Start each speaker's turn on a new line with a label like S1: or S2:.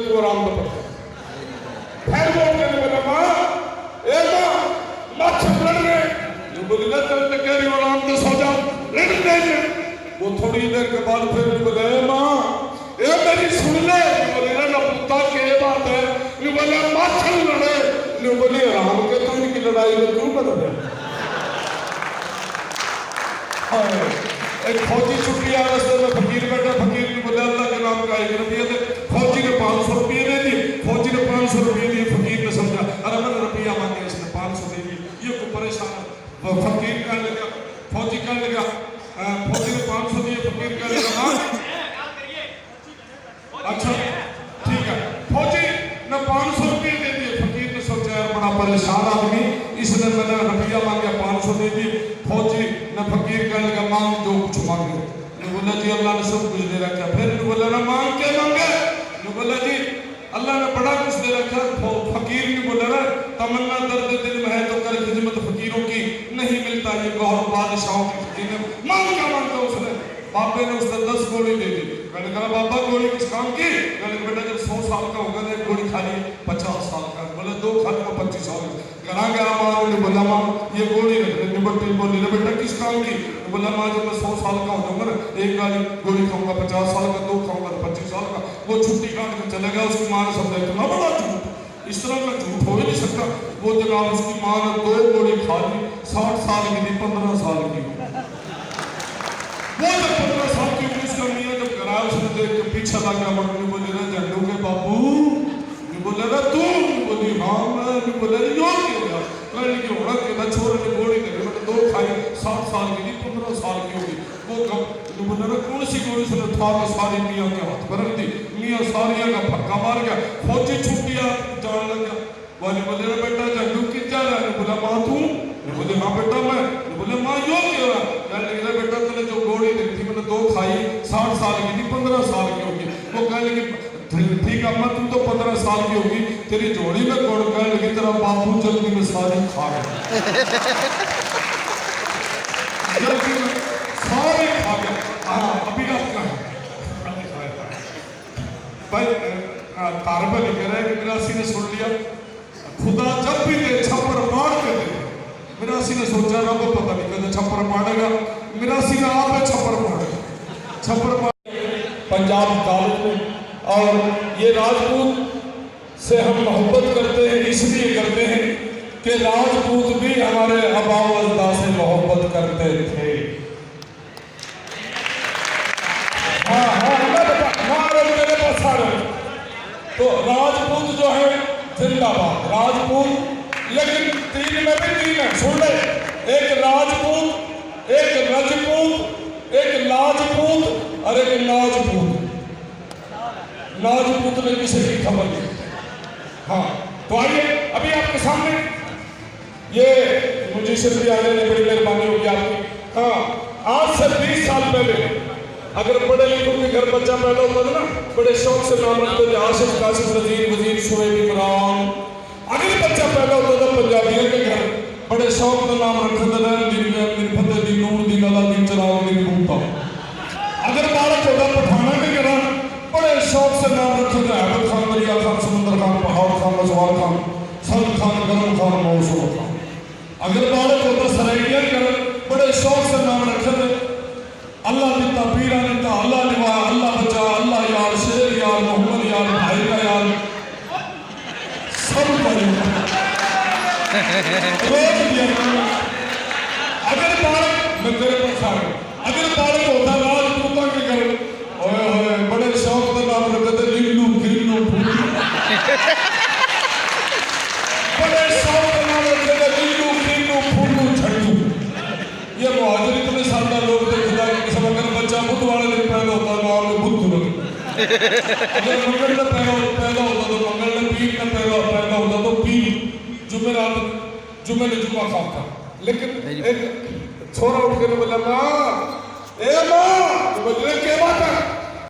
S1: تو آرام کا پڑتا پھر وہ کہنے والا ماں اے ماں مچھر لڑ گئے جو بولی نہ چل کہہ رہی آرام تو سو جاؤ لڑ گئے وہ تھوڑی دیر کے بعد پھر بولے اے ماں اے میری سن لے بولے نہ پتا کہ بات ہے بولے مچھر لڑے بولے آرام کے تو ان کی لڑائی میں کیوں کر رہے ایک فوجی چھٹی آ رستے میں فقیر بیٹھا فقیر نے بولے اللہ کے نام کا ایک روپیہ دے فوجی نے 500 روپیہ دے دی فوجی نے 500 روپیہ دیے فقیر نے سمجھا ارے میں روپیہ مانگے اس نے 500 دے دی یہ کو پریشان وہ فقیر کہنے لگا فوجی کہنے لگا فوجی نے 500 دیے فقیر کہنے لگا اچھا ٹھیک ہے فوجی نے 500 روپیہ دے دیے فقیر نے سوچا یار بڑا پریشان آدمی اس نے میں نے روپیہ مانگا 500 دے دی فوجی نے فقیر کہنے لگا مانگ جو کچھ مانگے نے بولا جی اللہ نے سب کچھ دے رکھا پھر نے بولا نا مانگ کیا مانگے نے بولا جی اللہ نے بڑا کچھ دے رکھا فقیر نے بولا نا تمنا درد دل میں ہے تو کر خدمت فقیروں کی نہیں ملتا یہ گوہر بادشاہوں کی فقیر نے مانگ کیا مانگا اس نے باپے نے اس نے 10 گولی دے دی کہنے کہا بابا گولی کس کام کی کہنے بیٹا جب 100 سال کا ہوگا تو ایک گولی کھا لی 50 سال کا بولے 2 کھانے کو 25 سال کہاں گیا ماں نے بولا ماں یہ گولی نبٹی بولی نے بیٹا کس کام کی بولا ماں جب میں 100 سال کا ہو جاؤں گا نا ایک گولی کھاؤں گا 50 سال کا 2 کھاؤں گا 25 سال کا وہ چھٹی کاٹ کے چلے گیا اس کی ماں نے سمجھا اتنا بڑا جھوٹ اس طرح کا جھوٹ ہو ہی نہیں سکتا وہ جناب اس کی ماں نے 2 گولی کھا لی 60 سال کی تھی 15 سال کی وہ جب 15 سال کی اس کا میاں جب گرایا اس نے دیکھ کے پیچھے لگا مڑنے بولے نا جھنڈوں کے بابو بولے نا تم بولی ہاں میں بولے نا یوں کیوں گیا کہنے کی عورت کے نہ چھوڑے نے گولی دے میں نے 2 کھائی 60 سال کی تھی 15 سال کی ہوگی وہ کب بولے نا کون سی گولی سے تھا کہ ساری میاں کے ہاتھ پر رکھ دی میاں ساریاں کا پھکا مار گیا فوجی چھٹیا جان لگا والی بولے نا بیٹا جھنڈوں کی جا رہا ہے بولا ماں تم بولے ہاں بیٹا میں بولے ماں یوں کیوں رہا کہنے لگا بیٹا تو نے جو گولی دی تھی میں نے 2 کھائی 60 سال کی تھی 15 سال کی ہوگی وہ کہنے لگی ٹھیک ہے اماں تم تو 15 سال کی ہوگی تیری جوڑی میں گوڑ کہنے لگی تیرا باپو جلدی میں ساری کھا گیا جلدی میں ساری کھا گیا ابھی آپ کا بھائی تاربہ لکھ رہا ہے کہ میرا سی نے سن لیا خدا جب بھی دے چھپر مار کے دے میرا سی نے سوچا رہا کو پتہ نہیں کہ چھپر مارے گا میرا سی نے آپ ہے چھپر مارے گا چھپر مارے پنجاب تعلق میں اور یہ راجپوت سے ہم محبت کرتے ہیں اس لیے کرتے ہیں کہ راجپوت بھی ہمارے آبا و اجداد سے محبت کرتے تھے تو راجپوت جو ہے زندہ باد راجپوت لیکن 3 میں بھی 3 ہے سن لے ایک راجپوت ایک رجپوت ایک لاجپوت اور ایک لاجپوت لاجپوت نے کسی کی خبر نہیں ہاں تو آئیے ابھی آپ کے سامنے یہ مجھے صرف بھی آنے نے بڑی مہربانی ہوگی آپ کی ہاں آج سے 20 سال پہلے اگر بڑے لکھوں کے گھر بچہ پیدا ہوتا تھا نا بڑے شوق سے نام رکھتے تھے آصف قاسم وزیر شعیب عمران اگر بچہ پیدا ہوتا تھا پنجابیوں کے گھر بڑے شوق سے نام رکھتے تھے دین فتح دی نور دی لالا دی چراغ دی بھوتا اگر بالک ہوتا پٹھانا کے گھر بڑے شوق سے نام رکھتے تھے احمد خان دریا خان سمندر خان پہاڑ خان رسوال خان سلط خان گرم خان موسور خان اگر بالک ہوتا سرائیڈیا کے گھر بڑے شوق سے نام رکھتے تھے اللہ دیتا پیران دیتا اللہ نوا اللہ بچا اللہ یار شیر یار محمد یار بھائی کا یار سب بڑے روز دیا اگر بالک میں تیرے پر سارے اگر بالک ہوتا راجپوتوں کے گھر اوئے ہوئے بڑے شوق سے نام رکھتے تھے لنگلو گرلو بھولو بڑے شوق سے نام رکھتے تھے لنگلو گرلو بھولو جھڑو یہ مہاجر اتنے سادہ لوگ تھے خدا کی قسم اگر بچہ بدھ والے دن پیدا ہوتا ہے نام میں بدھ لگے اگر منگل میں پیدا ہوتا تو منگل میں پیر میں پیدا ہوتا تو پیر جمعہ نے جمعہ خواب تھا لیکن ایک چھوڑا اٹھ کے بولا ماں اے ماں تو بولے کیا بات ہے